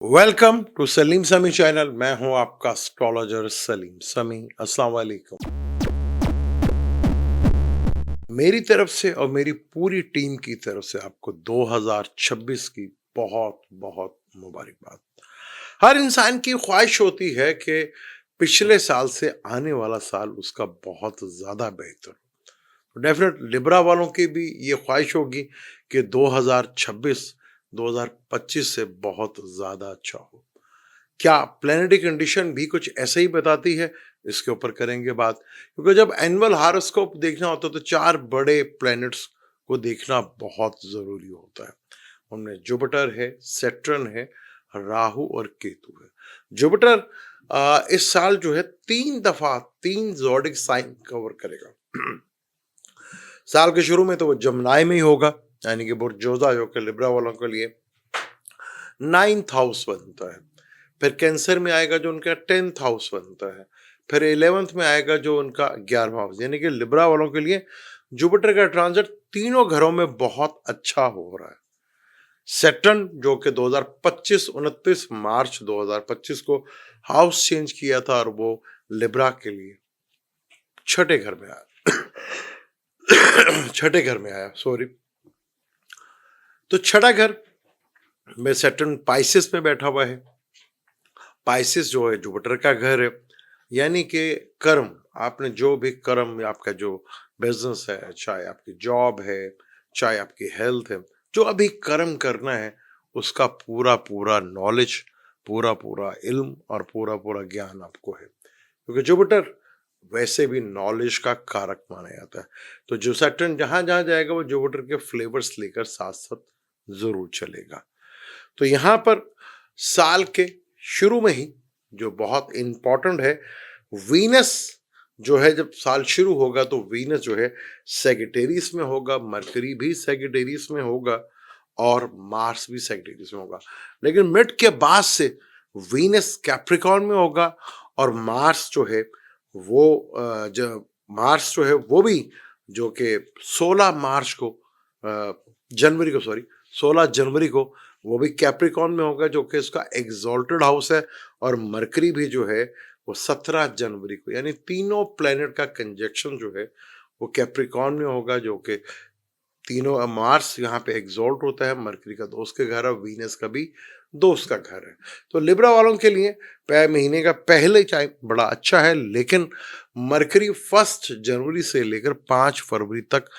Welcome to Salim समी channel. मैं हूं आपका एस्ट्रोलॉजर सलीम समी। अस्सलाम वालेकुम। मेरी तरफ से और मेरी पूरी टीम की तरफ से आपको 2026 की बहुत बहुत मुबारकबाद। हर इंसान की ख्वाहिश होती है कि पिछले साल से आने वाला साल उसका बहुत ज्यादा बेहतर हो। डेफिनेट लिब्रा वालों की भी ये ख्वाहिश होगी कि 2026 2025 से बहुत ज्यादा अच्छा हो। क्या प्लैनेटरी कंडीशन भी कुछ ऐसे ही बताती है? इसके ऊपर करेंगे बात, क्योंकि जब एनुअल हॉरोस्कोप देखना होता है तो चार बड़े प्लैनेट्स को देखना बहुत जरूरी होता है। उनमें जुपिटर है, सैटर्न है, राहु और केतु है। जुपिटर इस साल जो है 3 दफा 3 ज़ोडिक साइन कवर करेगा। साल के शुरू में तो वो जमनाई में ही होगा, यानी कि बुर्जोजा जो कि लिब्रा वालों के लिए 9th हाउस बनता है। फिर कैंसर में आएगा जो उनका 10th हाउस बनता है। फिर 11th में आएगा जो उनका 11वां हाउस, यानी कि लिब्रा वालों के लिए जुपिटर का ट्रांजिट तीनों घरों में बहुत अच्छा हो रहा है। सैटर्न जो कि 2025 29 मार्च 2025 को हाउस चेंज किया था और वो लिब्रा के लिए छठे घर में आया। छठे घर में आया, सॉरी। तो छठा घर में सैटर्न पाइसिस में बैठा हुआ है। पाइसिस जो है जुपिटर का घर है, यानी कि कर्म, आपने जो भी कर्म, आपका जो बिजनेस है, चाहे आपकी जॉब है, चाहे आपकी हेल्थ है, जो अभी कर्म करना है उसका पूरा पूरा नॉलेज, पूरा पूरा इल्म और पूरा पूरा ज्ञान आपको है, क्योंकि जुपिटर वैसे भी नॉलेज का कारक माना जाता है। तो जो सैटर्न जहां जहां जाएगा वो जुपिटर के फ्लेवर्स लेकर साथ साथ जरूर चलेगा। तो यहाँ पर साल के शुरू में ही जो बहुत इंपॉर्टेंट है, वीनस जो है, जब साल शुरू होगा तो वीनस जो है सेगिटेरियस में होगा, मरकरी भी सेगिटेरियस में होगा और मार्स भी सेगिटेरियस में होगा। लेकिन मिड के बाद से वीनस कैप्रिकॉर्न में होगा और मार्स जो है वो जो मार्स जो है वो भी जो कि 16 मार्च को जनवरी को, सॉरी, 16 जनवरी को वो भी कैप्रिकॉर्न में होगा, जो कि इसका एग्जॉल्टेड हाउस है। और मरकरी भी जो है वो 17 जनवरी को, यानी तीनों प्लेनेट का कंजक्शन जो है वो कैप्रिकॉर्न में होगा, जो कि तीनों, मार्स यहाँ पे एग्जॉल्ट होता है, मरकरी का दोस्त के घर है, वीनस का भी दोस्त का घर है। तो लिब्रा वालों के लिए महीने का पहले टाइम बड़ा अच्छा है, लेकिन मरकरी 1 जनवरी से लेकर 5 फरवरी तक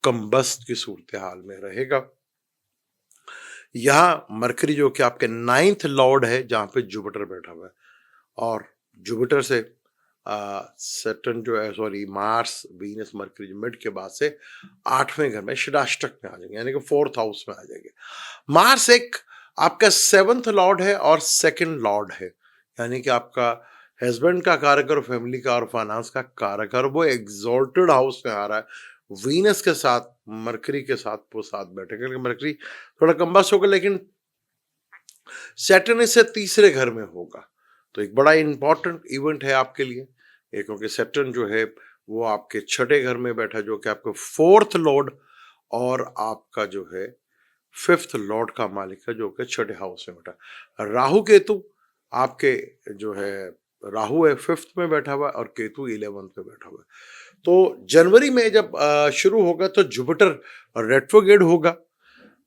कम्बस्ट की सूरत हाल में रहेगा। यहाँ मरकरी जो कि आपके 9th लॉर्ड है, जहां पे जुपिटर बैठा हुआ है, और जुपिटर से सैटर्न जो है, सॉरी, मार्स वीनस मरकरी जो मिड के बाद से 8वें घर में षडाष्टक में आ जाएंगे, यानी कि 4th हाउस में आ जाएंगे। मार्स एक आपका 7th लॉर्ड है और 2nd लॉर्ड है, यानी कि आपका हस्बैंड का कारक और फैमिली का और फाइनेंस का कारक, और वो एग्जॉल्टेड हाउस में आ रहा है वीनस के साथ, मरकरी के साथ वो साथ बैठेंगे। लेकिन मरकरी थोड़ा कम्बस्ट होगा, लेकिन सैटर्न इससे तीसरे घर में होगा। तो एक बड़ा इंपॉर्टेंट इवेंट है आपके लिए, क्योंकि सैटर्न जो है वो आपके छठे घर में बैठा, जो कि आपका 4th लॉर्ड और आपका जो है 5th लॉर्ड का मालिक है, जो कि छठे हाउस में बैठा। राहु केतु आपके जो है, राहु है 5th में बैठा हुआ है और केतु 11th में बैठा हुआ है। तो जनवरी में जब शुरू होगा तो जुपिटर रेट्रोगेड होगा,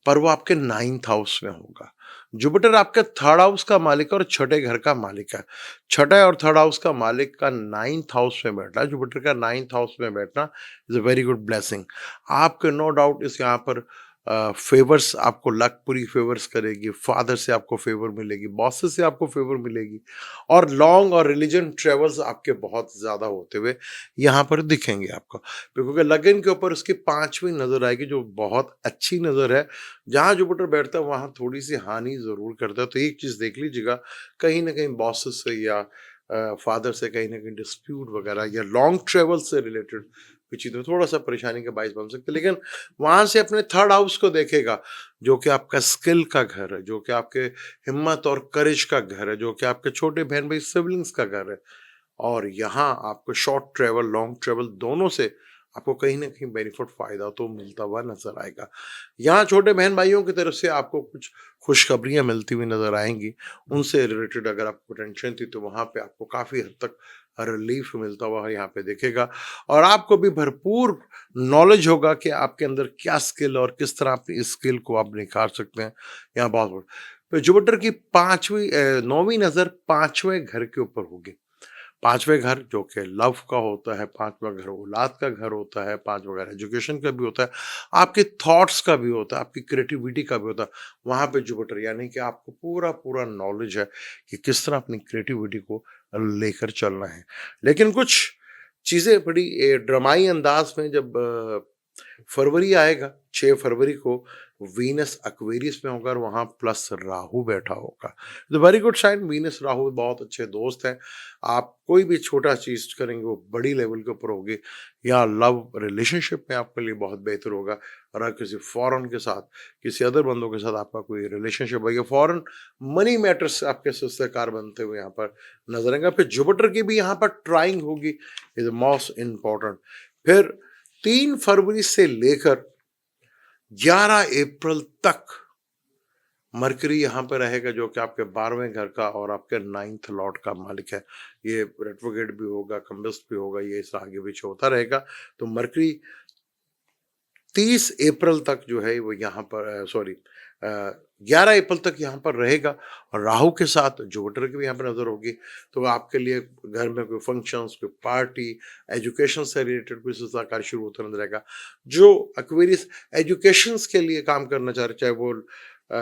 पर वो आपके 9th हाउस में होगा। जुपिटर आपके 3rd हाउस का मालिक है और छठे घर का मालिक है। छठे और 3rd हाउस का मालिक का 9th हाउस में बैठना, जुपिटर का 9th हाउस में बैठना is a very good blessing. आपके नो डाउट इस यहाँ पर फेवर्स, आपको लक पूरी फेवर्स करेगी, फादर से आपको फेवर मिलेगी, बॉसेस से आपको फेवर मिलेगी, और लॉन्ग और रिलीजन ट्रेवल्स आपके बहुत ज्यादा होते हुए यहाँ पर दिखेंगे आपको, क्योंकि लगन के ऊपर उसकी 5वीं नजर आएगी, जो बहुत अच्छी नजर है। जहाँ जुपिटर बैठता है वहां थोड़ी सी हानि जरूर करता है, तो एक चीज देख लीजिएगा, कहीं ना कहीं बॉसेस से या फादर से कहीं ना कहीं डिस्प्यूट वगैरह या लॉन्ग ट्रेवल से रिलेटेड कुछ चीज़ थोड़ा सा परेशानी का बायस बन सकता है। लेकिन वहां से अपने 3rd हाउस को देखेगा, जो कि आपका स्किल का घर है, जो कि आपके हिम्मत और करेज का घर है, जो कि आपके छोटे बहन भाई सिबलिंग्स का घर है। और यहाँ आपको शॉर्ट ट्रेवल, लॉन्ग ट्रेवल दोनों से आपको कहीं न कहीं बेनिफिट फ़ायदा तो मिलता हुआ नज़र आएगा। यहाँ छोटे बहन-भाइयों की तरफ से आपको कुछ खुशखबरियाँ मिलती हुई नज़र आएँगी। उनसे रिलेटेड अगर आपको टेंशन थी तो वहाँ पे आपको काफ़ी हद तक रिलीफ़ मिलता हुआ यहाँ पे दिखेगा और आपको भी भरपूर नॉलेज होगा कि आपके अंदर क्या स्किल और किस तरह अपनी स्किल को आप निखार सकते हैं। यहाँ बहुत बड़ा तो जुपिटर की 9वीं नज़र 5वें घर के ऊपर होगी। 5वें घर जो कि लव का होता है, 5वां घर औलाद का घर होता है, 5वां घर एजुकेशन का भी होता है, आपके थॉट्स का भी होता है, आपकी क्रिएटिविटी का भी होता है। वहाँ पे जुपिटर यानी कि आपको पूरा-पूरा नॉलेज है कि किस तरह अपनी क्रिएटिविटी को लेकर चलना है। लेकिन कुछ चीज़ें बड़ी ड्रामाई अंदाज़ में जब फरवरी आएगा, 6 फरवरी को वीनस एक्वेरियस में होगा और वहाँ प्लस राहु बैठा होगा। तो very good sign Venus Rahu बहुत अच्छे दोस्त हैं। आप कोई भी छोटा चीज़ करेंगे वो बड़ी लेवल के ऊपर होगी या लव रिलेशनशिप में आपके लिए बहुत बेहतर होगा और अगर किसी फॉरेन के साथ, किसी अदर बंदों के साथ आपका कोई रिलेशनशिप है या फॉरेन मनी मैटर्स आपके सस्तेकार बनते हुए यहाँ पर नज़र आएँगे। फिर जुपिटर की भी यहाँ पर ट्राइंग होगी इज़ मोस्ट इम्पोर्टेंट। फिर 3 फरवरी से लेकर 11 अप्रैल तक मरकरी यहाँ पे रहेगा जो कि आपके 12वें घर का और आपके 9th लॉर्ड का मालिक है। ये रेट्रोग्रेड भी होगा, कंबस्ट भी होगा, ये इस आगे पीछे होता रहेगा। तो मरकरी 30 अप्रैल तक जो है वो यहाँ पर 11 अप्रैल तक यहाँ पर रहेगा और राहु के साथ जुपिटर की भी यहाँ पर नज़र होगी। तो आपके लिए घर में कोई फंक्शंस, कोई पार्टी, एजुकेशन से रिलेटेड कोई सिलसिला कार्य शुरू होता नज़र आएगा। जो एक्वेरियस एजुकेशंस के लिए काम करना चाह रहे, चाहे वो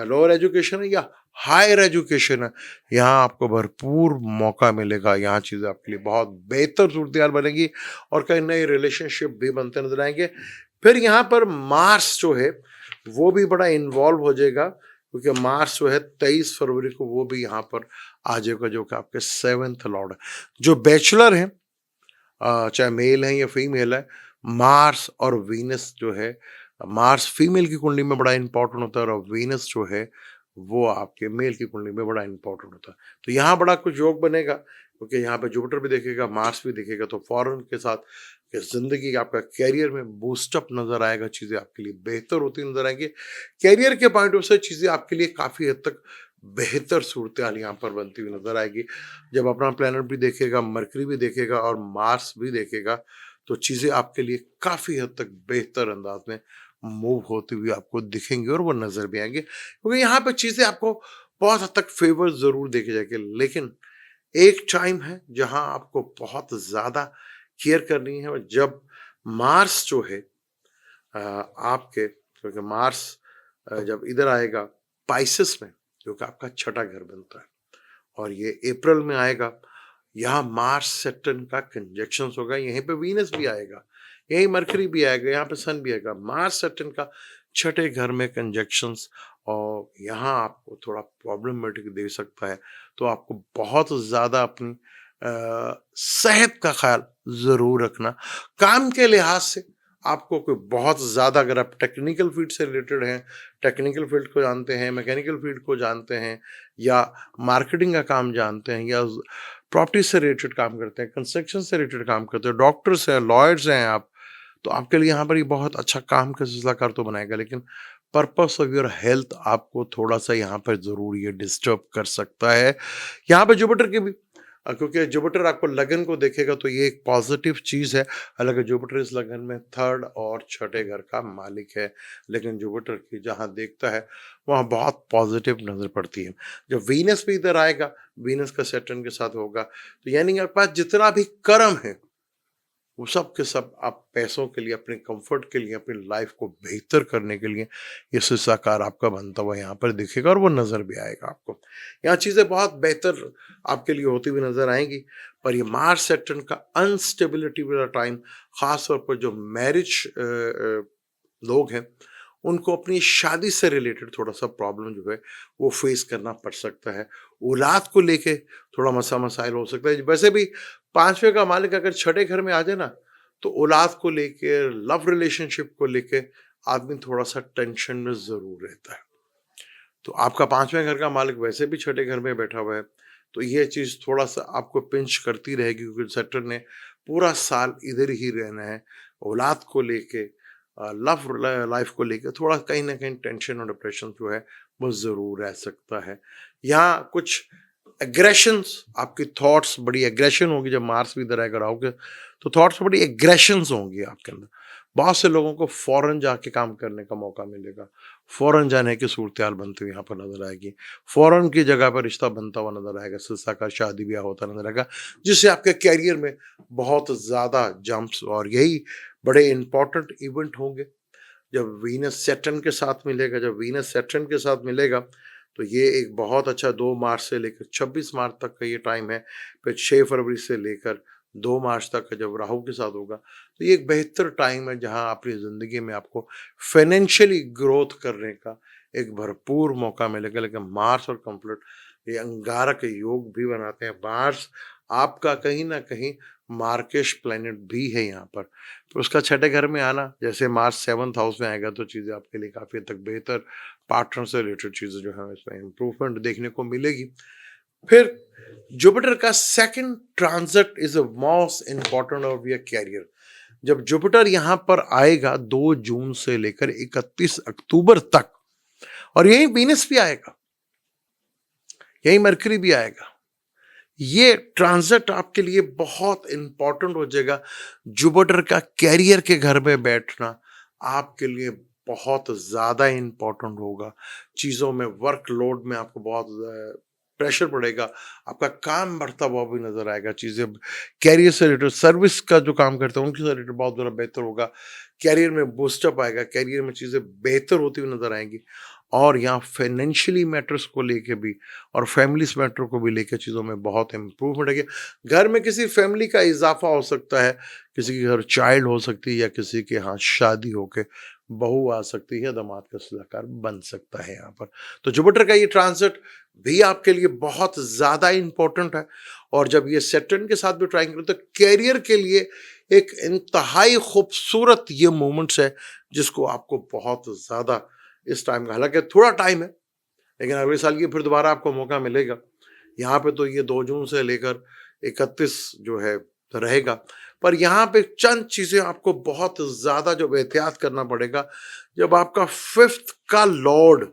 लोअर एजुकेशन है या हायर एजुकेशन है, यहाँ आपको भरपूर मौका मिलेगा। यहाँ चीज़ें आपके लिए बहुत बेहतर सूरत-हाल बनेगी और कई नए रिलेशनशिप भी बनते नज़र आएँगे। फिर यहाँ पर मार्स जो है वो भी बड़ा इन्वॉल्व हो जाएगा क्योंकि मार्स जो है 23 फरवरी को वो भी यहाँ पर आ जाएगा जो कि आपके 7th लॉर्ड है। जो बैचलर हैं चाहे मेल है या फीमेल है, मार्स और वीनस जो है, मार्स फीमेल की कुंडली में बड़ा इंपॉर्टेंट होता है और वीनस जो है वो आपके मेल की कुंडली में बड़ा इंपॉर्टेंट होता है। तो यहाँ बड़ा कुछ योग बनेगा क्योंकि यहाँ पे जुपिटर भी देखेगा, मार्स भी देखेगा, तो फॉरेन के साथ कि ज़िंदगी आपका करियर में बूस्टअप नज़र आएगा, चीज़ें आपके लिए बेहतर होती नज़र आएँगी। करियर के पॉइंट ऑफ से चीज़ें आपके लिए काफ़ी हद तक बेहतर सूरत-हाल यहाँ पर बनती हुई नज़र आएगी। जब अपना प्लैनेट भी देखेगा, मरकरी भी देखेगा और मार्स भी देखेगा, तो चीज़ें आपके लिए काफ़ी हद तक बेहतर अंदाज़ में मूव होती हुई आपको दिखेंगी और वो नज़र भी आएँगी। क्योंकि यहाँ पे चीज़ें आपको बहुत हद तक फ़ेवर ज़रूर देखे जाएँगे, लेकिन एक टाइम है जहाँ आपको बहुत ज़्यादा केयर करनी है और जब मार्स जो है आपके क्योंकि मार्स जब इधर आएगा पाइसेस में जो कि आपका छठा घर बनता है और ये अप्रैल में आएगा। यहाँ मार्स सैटर्न का कंजक्शन होगा, यहीं पे वीनस भी आएगा, यहीं मरकरी भी आएगा, यहाँ पे सन भी आएगा। मार्स सैटर्न का छठे घर में कंजक्शंस और यहाँ आपको थोड़ा प्रॉब्लमेटिक दे सकता है। तो आपको बहुत ज़्यादा अपनी सेहत का ख्याल ज़रूर रखना। काम के लिहाज से आपको कोई बहुत ज़्यादा अगर आप टेक्निकल फील्ड से रिलेटेड हैं, टेक्निकल फील्ड को जानते हैं, मैकेनिकल फील्ड को जानते हैं या मार्केटिंग का काम जानते हैं या प्रॉपर्टी से रिलेटेड काम करते हैं, कंस्ट्रक्शन से रिलेटेड काम करते हैं, डॉक्टर्स हैं, लॉयर्स हैं आप, तो आपके लिए यहाँ पर ये बहुत अच्छा काम का सिलसिला कर तो बनाएगा, लेकिन पर्पस ऑफ योर हेल्थ आपको थोड़ा-सा यहाँ पर ज़रूर ये डिस्टर्ब कर सकता है। यहाँ पे जुपिटर की भी क्योंकि जुपिटर आपको लगन को देखेगा तो ये एक पॉजिटिव चीज़ है। हालाँकि जुपिटर इस लगन में 3rd और छठे घर का मालिक है, लेकिन जुपिटर की जहाँ देखता है, वहाँ बहुत पॉजिटिव नज़र पड़ती है। जब वीनस भी इधर आएगा, वीनस का सैटर्न के साथ होगा, तो यानी आपके पास जितना भी कर्म है वो सब के सब आप पैसों के लिए, अपने कंफर्ट के लिए, अपनी लाइफ को बेहतर करने के लिए ये शिष्टाचार आपका बनता हुआ यहाँ पर दिखेगा और वो नज़र भी आएगा आपको। यहाँ चीज़ें बहुत बेहतर आपके लिए होती हुई नज़र आएंगी। पर ये मार्स सैटर्न का अनस्टेबिलिटी वाला टाइम, ख़ास तौर पर जो मैरिज लोग हैं उनको अपनी शादी से रिलेटेड थोड़ा-सा प्रॉब्लम जो है वो फेस करना पड़ सकता है। औलाद को लेके थोड़ा मसाइल हो सकता है। वैसे भी 5वें का मालिक अगर छठे घर में आ जाए ना, तो औलाद को लेके, लव रिलेशनशिप को लेके आदमी थोड़ा-सा टेंशन में ज़रूर रहता है। तो आपका 5वें घर का मालिक वैसे भी छठे घर में बैठा हुआ है, तो ये चीज़ थोड़ा-सा आपको पिंच करती रहेगी क्योंकि सैटर्न ने पूरा साल इधर ही रहना है, औलाद को लेके, लव लाइफ को लेके थोड़ा कहीं ना कहीं टेंशन और डिप्रेशन जो है वो जरूर रह सकता है। यहाँ कुछ एग्रेशंस, आपकी थॉट्स बड़ी एग्रेशन होगी जब मार्स भी इधर आएगा राहु के, तो थॉट्स बड़ी एग्रेशंस होंगी आपके अंदर। बहुत से लोगों को फॉरेन जाके काम करने का मौका मिलेगा, फॉरेन जाने की सूरत बनती हुई यहाँ पर नजर आएगी, फॉरेन की जगह पर रिश्ता बनता हुआ नजर आएगा, सिलसिला का शादी ब्याह होता नजर आएगा, जिससे आपके कैरियर में बहुत ज्यादा जंप्स, और यही बड़े इंपॉर्टेंट इवेंट होंगे जब वीनस सैटर्न के साथ मिलेगा। जब वीनस सैटर्न के साथ मिलेगा तो ये एक बहुत अच्छा 2 मार्च से लेकर 26 मार्च तक का ये टाइम है। फिर 6 फरवरी से लेकर 2 मार्च तक का जब राहु के साथ होगा, तो ये एक बेहतर टाइम है जहां अपनी ज़िंदगी में आपको फाइनेंशियली ग्रोथ करने का एक भरपूर मौका मिलेगा। लेकिन मार्स और कंप्लीट ये अंगारक योग भी बनाते हैं। मार्स आपका कहीं न कहीं मार्किश प्लैनेट भी है यहाँ पर। तो उसका छठे घर में आना, जैसे मार्च 7th हाउस में आएगा तो चीज़ें आपके लिए काफ़ी हद तक बेहतर, पार्टनर से रिलेटेड चीज़ें जो है इसमें इम्प्रूवमेंट देखने को मिलेगी। फिर जुपिटर का second transit is most important of your career. जब जुपिटर यहाँ पर आएगा 2 जून से लेकर 31 अक्टूबर तक, और यही वीनस भी आएगा, यही मरकरी भी आएगा, ये ट्रांजिट आपके लिए बहुत इंपॉर्टेंट हो जाएगा। जुपिटर का कैरियर के घर में बैठना आपके लिए बहुत ज्यादा इंपॉर्टेंट होगा। चीजों में वर्कलोड में आपको बहुत प्रेशर पड़ेगा, आपका काम बढ़ता हुआ भी नजर आएगा। चीजें कैरियर से रिलेटेड, सर्विस का जो काम करते हैं उनके से रिलेटेड बहुत ज़्यादा बेहतर होगा। कैरियर में बूस्टअप आएगा, कैरियर में चीजें बेहतर होती हुई नजर आएंगी। और यहाँ फाइनेंशियली मैटर्स को लेके भी और फैमिलीज मैटर को भी लेकर चीज़ों में बहुत इम्प्रूवमेंट है। घर में किसी फैमिली का इजाफा हो सकता है, किसी के घर चाइल्ड हो सकती है, या किसी के यहाँ शादी होके बहू आ सकती है, दामाद का सलाहकार बन सकता है यहाँ पर। तो जुपिटर का ये ट्रांजिट भी आपके लिए बहुत ज़्यादा इंपॉर्टेंट है। और जब ये सैटर्न के साथ भी ट्राइंगल, तो कैरियर के लिए एक इंतहाई खूबसूरत ये मोमेंट्स है जिसको आपको बहुत ज़्यादा इस टाइम का, हालांकि थोड़ा टाइम है लेकिन अगले साल की फिर दोबारा आपको मौका मिलेगा। यहाँ पे तो ये 2 जून से लेकर 31 जो है रहेगा, पर यहाँ पे चंद चीजें आपको बहुत ज्यादा जो एहतियात करना पड़ेगा। जब आपका 5th का लॉर्ड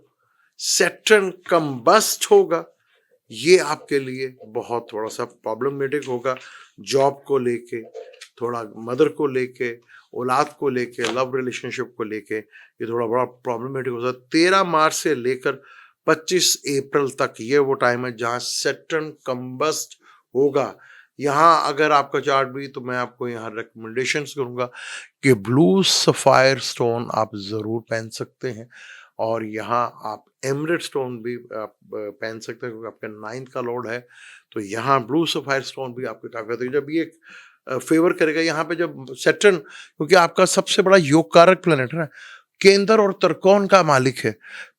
सैटर्न कंबस्ट होगा, ये आपके लिए बहुत थोड़ा सा प्रॉब्लमेटिक होगा। जॉब को लेके, थोड़ा मदर को लेके, औलाद को लेके, लव रिलेशनशिप को लेके ये थोड़ा बड़ा प्रॉब्लमेटिक हो सकता है। 13 मार्च से लेकर 25 अप्रैल तक ये वो टाइम है जहाँ सैटर्न कंबस्ट होगा। यहाँ अगर आपका चार्ट भी, तो मैं आपको यहाँ रिकमेंडेशंस करूँगा कि ब्लू सफायर स्टोन आप ज़रूर पहन सकते हैं। और यहाँ आप एमरेट स्टोन भी आप पहन सकते हैं क्योंकि आपका 9th का लॉर्ड है। तो यहाँ ब्लू सफायर स्टोन भी आपके काफ़ी होता है जब ये फेवर करेगा यहाँ पे, जब सैटर्न, क्योंकि आपका सबसे बड़ा योग कारक प्लेनेट है ना, केंद्र और त्रिकोण का मालिक है।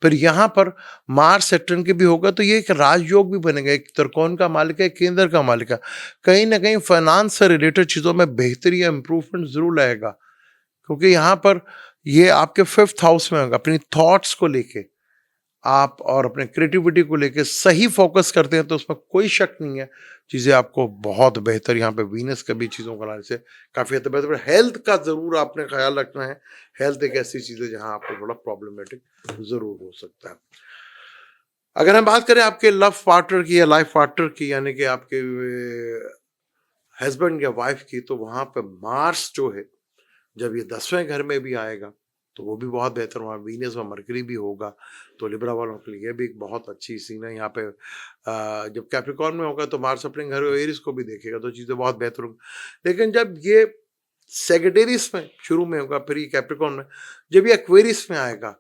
फिर यहाँ पर मार्स सैटर्न के भी होगा तो ये एक राजयोग भी बनेगा। एक त्रिकोण का मालिक है, केंद्र का मालिक है। कहीं ना कहीं फाइनेंस से रिलेटेड चीज़ों में बेहतरी या इंप्रूवमेंट जरूर लाएगा, क्योंकि यहाँ पर ये आपके 5th हाउस में होगा। अपनी थॉट्स को लेके आप और अपने क्रिएटिविटी को लेके सही फोकस करते हैं तो उसमें कोई शक नहीं है, चीज़ें आपको बहुत बेहतर, यहाँ पे वीनस का भी चीज़ों को लाने से काफ़ी हद तक बेहतर। हेल्थ का ज़रूर आपने ख्याल रखना है। हेल्थ एक ऐसी चीज़ है जहाँ आपको थोड़ा प्रॉब्लमेटिक ज़रूर हो सकता है। अगर हम बात करें आपके लव पार्टनर की या लाइफ पार्टनर की, यानी कि आपके हस्बैंड या वाइफ की, तो वहाँ पे मार्स जो है जब ये 10वें घर में भी आएगा तो वो भी बहुत बेहतर। वहाँ वीनस और मरकरी भी होगा, तो लिब्रा वालों के लिए भी एक बहुत अच्छी सीन है। यहाँ पे जब कैप्रिकॉर्न में होगा तो मार्स अपने घर एरिस को भी देखेगा, तो चीज़ें बहुत बेहतर होंगी। लेकिन जब ये सेगिटेरियस में शुरू में होगा, फिर ये कैप्रिकॉर्न में, जब ये एक्वेरियस में आएगा,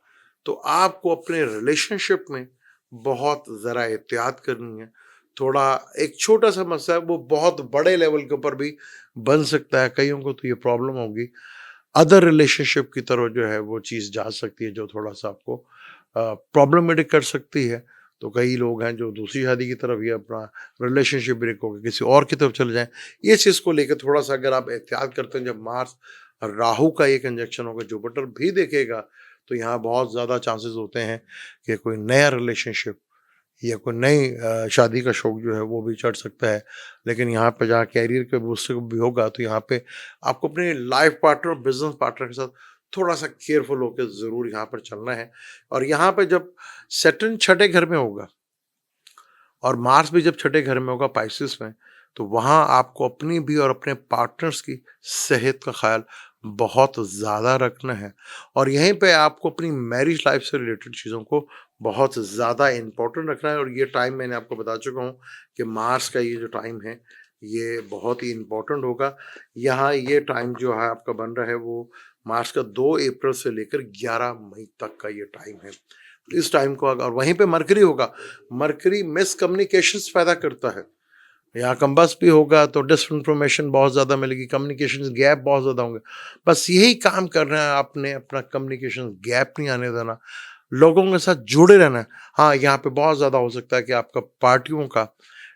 तो आपको अपने रिलेशनशिप में बहुत ज़रा एहतियात करनी है। थोड़ा एक छोटा सा मसला है वो बहुत बड़े लेवल के ऊपर भी बन सकता है। कईयों को तो ये प्रॉब्लम होगी, अदर रिलेशनशिप की तरफ जो है वो चीज़ जा सकती है जो थोड़ा सा आपको प्रॉब्लमेटिक कर सकती है। तो कई लोग हैं जो दूसरी शादी की तरफ या अपना रिलेशनशिप ब्रेक होकर किसी और की तरफ चले जाएं। ये चीज़ को लेकर थोड़ा सा अगर आप एहतियात करते हैं, जब मार्स राहु का एक कंजक्शन होगा, जुपिटर भी देखेगा, तो यहाँ बहुत ज़्यादा चांसेस होते हैं कि कोई नया रिलेशनशिप या कोई नई शादी का शौक जो है वो भी चढ़ सकता है। लेकिन यहाँ पे जहाँ करियर के बूस्टर भी होगा तो यहाँ पे आपको अपने लाइफ पार्टनर और बिजनेस पार्टनर के साथ थोड़ा-सा केयरफुल होके ज़रूर यहाँ पर चलना है। और यहाँ पे जब सैटर्न छठे घर में होगा और मार्स भी जब छठे घर में होगा पाइसेस में, तो वहाँ आपको अपनी भी और अपने पार्टनर्स की सेहत का ख़्याल बहुत ज़्यादा रखना है। और यहीं पे आपको अपनी मैरिज लाइफ़ से रिलेटेड चीज़ों को बहुत ज़्यादा इम्पोर्टेंट रखना है। और ये टाइम मैंने आपको बता चुका हूँ कि मार्स का ये जो टाइम है, ये बहुत ही इम्पोर्टेंट होगा। यहाँ ये टाइम जो है आपका बन रहा है वो मार्च का 2 अप्रैल से लेकर 11 मई तक का ये टाइम है। इस टाइम को अगर वहीं पे मरकरी होगा, मरकरी मिसकम्युनिकेशंस पैदा करता है। यहाँ कंबस्ट भी होगा तो डिसइन्फॉर्मेशन बहुत ज़्यादा मिलेगी, कम्युनिकेशंस गैप बहुत ज़्यादा होंगे। बस यही काम करना है आपने, अपना कम्युनिकेशन गैप नहीं आने देना, लोगों के साथ जुड़े रहना है। हाँ, यहाँ पे बहुत ज़्यादा हो सकता है कि आपका पार्टियों का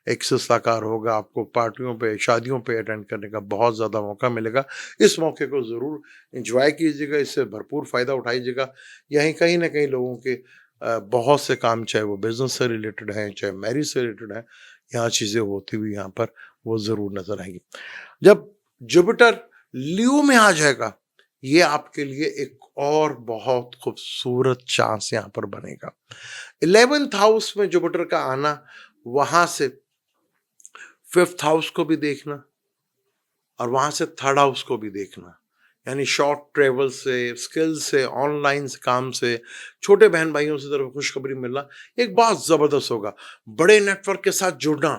एक सिलसिलाकार होगा, आपको पार्टियों पे, शादियों पे अटेंड करने का बहुत ज़्यादा मौका मिलेगा। इस मौके को ज़रूर एन्जॉय कीजिएगा, इससे भरपूर फ़ायदा उठाइएगा। यहीं कहीं न कहीं लोगों के बहुत से काम, चाहे वो बिज़नेस से रिलेटेड हैं, चाहे मैरिज से रिलेटेड हैं, यहाँ चीज़ें होती हुई यहाँ पर वो ज़रूर नज़र आएँगी। जब जुपिटर लियो में आ जाएगा, ये आपके लिए एक और बहुत खूबसूरत चांस यहाँ पर बनेगा। 11th हाउस में जुपिटर का आना, वहाँ से 5th हाउस को भी देखना और वहाँ से 3rd हाउस को भी देखना। यानी शॉर्ट ट्रैवल से, स्किल से, ऑनलाइन काम से, छोटे बहन-भाइयों से तरफ खुशखबरी मिलना, एक बहुत ज़बरदस्त होगा। बड़े नेटवर्क के साथ जुड़ना,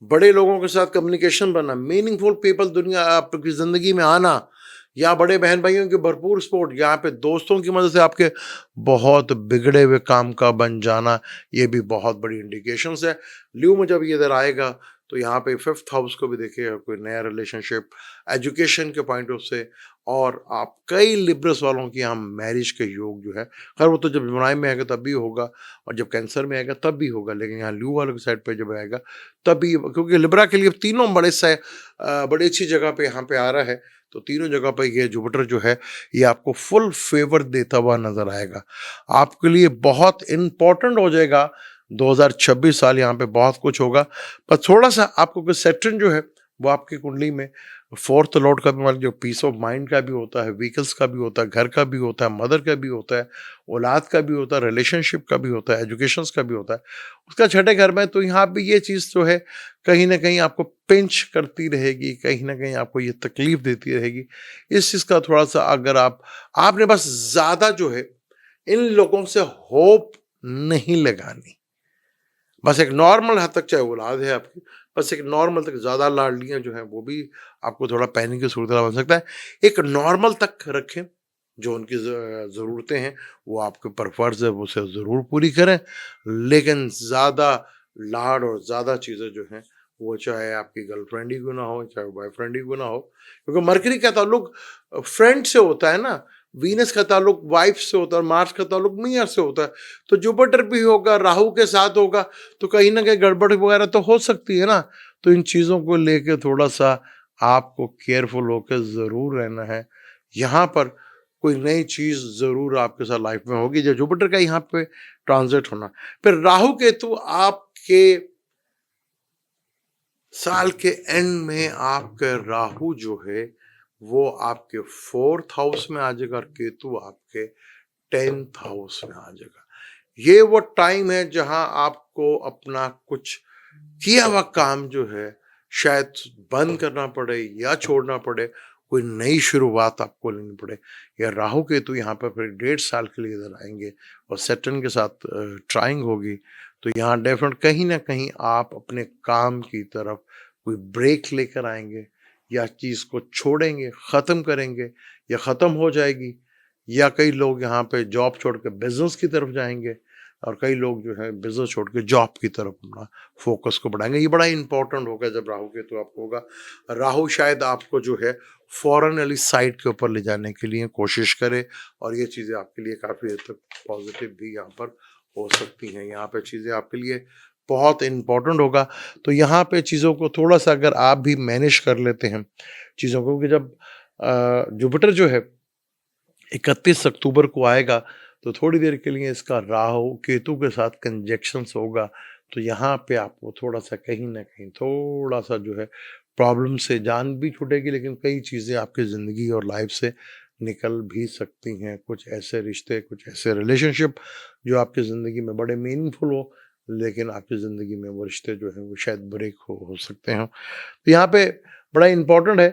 बड़े लोगों के साथ कम्युनिकेशन बनना, मीनिंगफुल पीपल दुनिया आपकी ज़िंदगी में आना, या बड़े बहन-भाइयों की भरपूर सपोर्ट, यहाँ पे दोस्तों की मदद से आपके बहुत बिगड़े हुए काम का बन जाना, ये भी बहुत बड़ी इंडिकेशंस है। ल्यू में जब ये इधर आएगा तो यहाँ पे 5th हाउस को भी देखिएगा, कोई नया रिलेशनशिप, एजुकेशन के पॉइंट ऑफ से, और आप कई लिब्रस वालों की यहाँ मैरिज के योग जो है, खैर वो तो जब जुलाई में आएगा तब भी होगा और जब कैंसर में आएगा तब भी होगा, लेकिन यहाँ ल्यू वालों की साइड पे जब आएगा तब भी, क्योंकि लिब्रा के लिए तीनों बड़ी अच्छी जगह पे यहाँ पे आ रहा है, तो तीनों जगह पे ये जुपिटर जो है ये आपको फुल फेवर देता हुआ नजर आएगा। आपके लिए बहुत इम्पोर्टेंट हो जाएगा 2026 साल, यहाँ पे बहुत कुछ होगा। पर थोड़ा सा आपको सैटर्न जो है वो आपकी कुंडली में 4th लॉर्ड का भी, मतलब जो पीस ऑफ माइंड का भी होता है, व्हीकल्स का भी होता है, घर का भी होता है, मदर का भी होता है, औलाद का भी होता है, रिलेशनशिप का भी होता है, एजुकेशंस का भी होता है, उसका छठे घर में। तो यहाँ पे ये चीज़ जो है कहीं ना कहीं आपको पिंच करती रहेगी, कहीं ना कहीं आपको ये तकलीफ देती रहेगी। इस चीज़ का थोड़ा सा, अगर आपने बस ज़्यादा जो है इन लोगों से होप नहीं लगानी, बस एक नॉर्मल हद तक, चाहे औलाद है आपकी, बस एक नॉर्मल तक, ज़्यादा लाडलियाँ जो हैं वो भी आपको थोड़ा पैनिक की सूरत बन सकता है। एक नॉर्मल तक रखें, जो उनकी ज़रूरतें हैं वो आपके ऊपर फ़र्ज़ है, वो उसे ज़रूर पूरी करें। लेकिन ज़्यादा लाड और ज़्यादा चीज़ें जो हैं, वो चाहे आपकी गर्लफ्रेंड ही क्यों ना हो, चाहे बॉयफ्रेंड ही क्यों ना हो, क्योंकि मरकरी का ताल्लुक फ्रेंड से होता है ना, वीनस का ताल्लुक वाइफ से होता है और मार्स का ताल्लुक मियाँ से होता है। तो जुपिटर भी होगा, राहु के साथ होगा, तो कहीं ना कहीं गड़बड़ वगैरह तो हो सकती है ना। तो इन चीज़ों को लेके थोड़ा सा आपको केयरफुल होकर ज़रूर रहना है। यहाँ पर कोई नई चीज़ ज़रूर आपके साथ लाइफ में होगी, जो जुपिटर का यहाँ पे ट्रांजिट होना। फिर राहु केतु आपके साल के एंड में, आपके राहु जो है वो आपके 4th हाउस में आ जाएगा और केतु आपके 10th हाउस में आ जाएगा। ये वो टाइम है जहां आपको अपना कुछ किया हुआ काम जो है शायद बंद करना पड़े या छोड़ना पड़े, कोई नई शुरुआत आपको लेनी पड़े। या राहु केतु यहाँ पर फिर 1.5 साल के लिए इधर आएंगे और सैटर्न के साथ ट्राइंग होगी, तो यहाँ डेफिनेट कहीं ना कहीं आप अपने काम की तरफ कोई ब्रेक लेकर आएंगे, या चीज़ को छोड़ेंगे, ख़त्म करेंगे, या ख़त्म हो जाएगी। या कई लोग यहाँ पे जॉब छोड़ के बिजनेस की तरफ जाएंगे, और कई लोग जो है बिजनेस छोड़ के जॉब की तरफ अपना फोकस को बढ़ाएंगे। ये बड़ा इंपॉर्टेंट होगा जब राहु केतु आपको होगा। राहु शायद आपको जो है फॉरेन वाली साइड के ऊपर ले जाने के लिए कोशिश करे, और ये चीज़ें आपके लिए काफ़ी हद तक पॉजिटिव भी यहाँ पर हो सकती हैं। यहाँ पे चीज़ें आपके लिए बहुत इम्पोर्टेंट होगा। तो यहाँ पे चीज़ों को थोड़ा सा अगर आप भी मैनेज कर लेते हैं चीज़ों को, कि जब जुपिटर जो है 31 अक्टूबर को आएगा, तो थोड़ी देर के लिए इसका राहु केतु के साथ कंजक्शंस होगा, तो यहाँ पे आपको थोड़ा-सा कहीं न कहीं थोड़ा-सा जो है प्रॉब्लम से जान भी छूटेगी, लेकिन कई चीज़ें आपकी ज़िंदगी और लाइफ़ से निकल भी सकती हैं। कुछ ऐसे रिश्ते, कुछ ऐसे रिलेशनशिप जो आपकी ज़िंदगी में बड़े मीनिंगफुल हो, लेकिन आपकी ज़िंदगी में वो रिश्ते जो हैं वो शायद ब्रेक हो सकते हों। तो यहाँ पे बड़ा इम्पोर्टेंट है,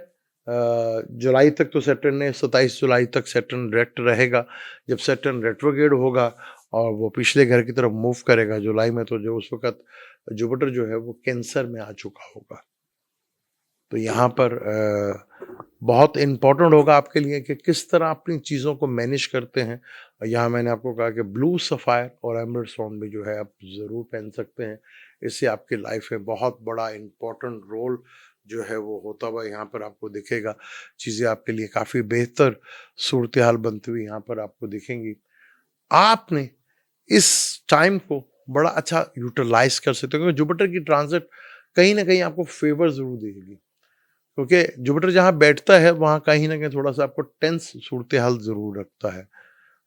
जुलाई तक तो सैटर्न है, 27 जुलाई तक सैटर्न डायरेक्ट रहेगा। जब सैटर्न रेट्रोग्रेड होगा और वो पिछले घर की तरफ मूव करेगा जुलाई में, तो जो उस वक़्त जुपिटर जो है वो कैंसर में आ चुका होगा। तो यहाँ पर बहुत इम्पोर्टेंट होगा आपके लिए कि किस तरह अपनी चीज़ों को मैनेज करते हैं। यहाँ मैंने आपको कहा कि ब्लू सफ़ायर और एमराल्ड स्टोन भी जो है आप ज़रूर पहन सकते हैं। इससे आपकी लाइफ में बहुत बड़ा इम्पोर्टेंट रोल जो है वो होता हुआ यहाँ पर आपको दिखेगा। चीज़ें आपके लिए काफ़ी बेहतर सूरत-ए-हाल बनती हुई यहाँ पर आपको दिखेंगी। आपने इस टाइम को बड़ा अच्छा यूटिलाइज़ कर सकते हो, क्योंकि जुपिटर की ट्रांज़िट कहीं न कहीं आपको फ़ेवर ज़रूर देगी। क्योंकि जुपिटर जहाँ बैठता है वहाँ कहीं न कहीं थोड़ा-सा आपको टेंस सूरत-ए-हाल ज़रूर रखता है।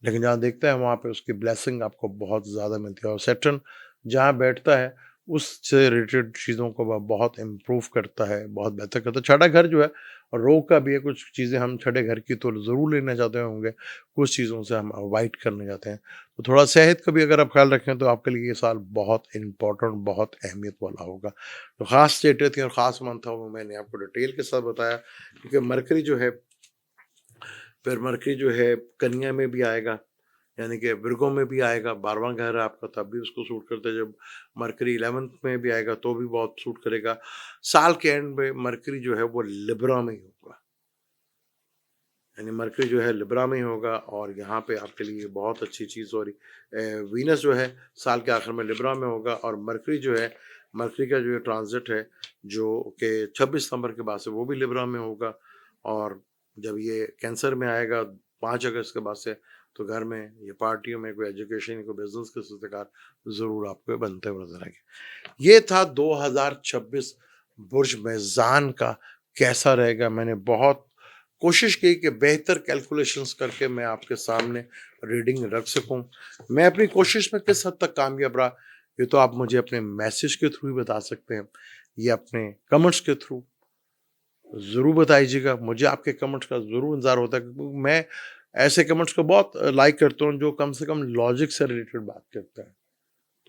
लेकिन जहाँ देखता है वहाँ पे उसकी ब्लेसिंग आपको बहुत ज़्यादा मिलती है, और सैटर्न जहाँ बैठता है उससे रिलेटेड चीज़ों को वह बहुत इम्प्रूव करता है, बहुत बेहतर करता है। छठा घर जो है रोग का भी है, कुछ चीज़ें हम छठे घर की तो ज़रूर लेना चाहते होंगे, कुछ चीज़ों से हम अवॉइड करने जाते हैं। तो थोड़ा सेहत का भी अगर आप ख़्याल रखें तो आपके लिए ये साल बहुत इम्पोर्टेंट, बहुत अहमियत वाला होगा। तो ख़ास डेटें थी और ख़ास मंथ था, वो मैंने आपको डिटेल के साथ बताया, क्योंकि मरकरी जो है, फिर मरकरी जो है कन्या में भी आएगा, यानी कि वृगों में भी आएगा, 12वां घर है आपका, तब भी उसको सूट करता है। जब मरकरी 11th में भी आएगा तो भी बहुत सूट करेगा। साल के एंड में मरकरी जो है वो लिब्रा में ही होगा, यानी मरकरी जो है लिब्रा में ही होगा, और यहाँ पे आपके लिए बहुत अच्छी चीज़ हो रही। वीनस जो है साल के आखिर में लिब्रा में होगा, और मरकरी जो है, मरकरी का जो ट्रांजिट है जो कि 26 सितंबर के बाद से वो भी लिब्रा में होगा। और जब ये कैंसर में आएगा 5 अगस्त के बाद से, तो घर में ये पार्टियों में कोई एजुकेशन, कोई बिजनेस के सिलसिलेकार ज़रूर आपको बनते हुए नजर आएंगे। ये था 2026 बुर्ज मेज़ान का कैसा रहेगा। मैंने बहुत कोशिश की कि बेहतर कैलकुलेशंस करके मैं आपके सामने रीडिंग रख सकूं। मैं अपनी कोशिश में किस हद तक कामयाब रहा, ये तो आप मुझे अपने मैसेज के थ्रू ही बता सकते हैं, या अपने कमेंट्स के थ्रू ज़रूर बताइएगा। मुझे आपके कमेंट्स का ज़रूर इंतज़ार होता है, क्योंकि मैं ऐसे कमेंट्स को बहुत लाइक करता हूँ जो कम से कम लॉजिक से रिलेटेड बात करता है।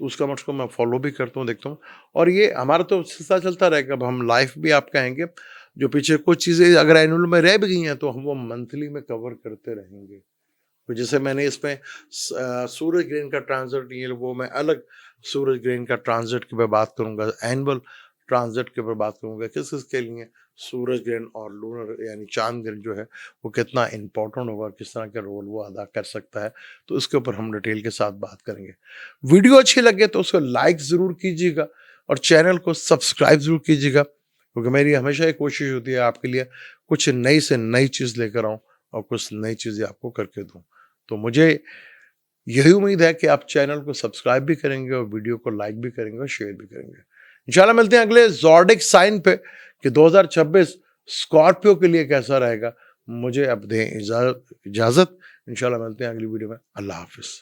तो उस कमेंट्स को मैं फॉलो भी करता हूँ, देखता हूँ। और ये हमारा तो सिलसिला चलता रहेगा। अब हम लाइफ भी आप कहेंगे, जो पीछे कुछ चीज़ें अगर एनुअल में रह भी गई हैं तो हम वो मंथली में कवर करते रहेंगे। तो जैसे मैंने इसमें सूरज ग्रहण का ट्रांजिट, ये वो मैं अलग सूरज ग्रहण का ट्रांजिट की मैं बात करूंगा, एनुअल ट्रांजिट के ऊपर बात करूंगा, किस किस के लिए सूरज ग्रहण और लूनर यानी चांद ग्रहण जो है वो कितना इंपॉर्टेंट होगा, किस तरह का रोल वो अदा कर सकता है। तो इसके ऊपर हम डिटेल के साथ बात करेंगे। वीडियो अच्छी लगे तो उसको लाइक ज़रूर कीजिएगा, और चैनल को सब्सक्राइब ज़रूर कीजिएगा, क्योंकि मेरी हमेशा ये कोशिश होती है आपके लिए कुछ नई से नई चीज़ लेकर आऊँ और कुछ नई चीज़ें आपको करके दूँ। तो मुझे यही उम्मीद है कि आप चैनल को सब्सक्राइब भी करेंगे और वीडियो को लाइक भी करेंगे और शेयर भी करेंगे। इंशाल्लाह मिलते हैं अगले ज़ोडिक साइन पे कि 2026 स्कॉर्पियो के लिए कैसा रहेगा। मुझे अब दें इजाज़त। इंशाल्लाह मिलते हैं अगली वीडियो में। अल्लाह हाफ़िज़।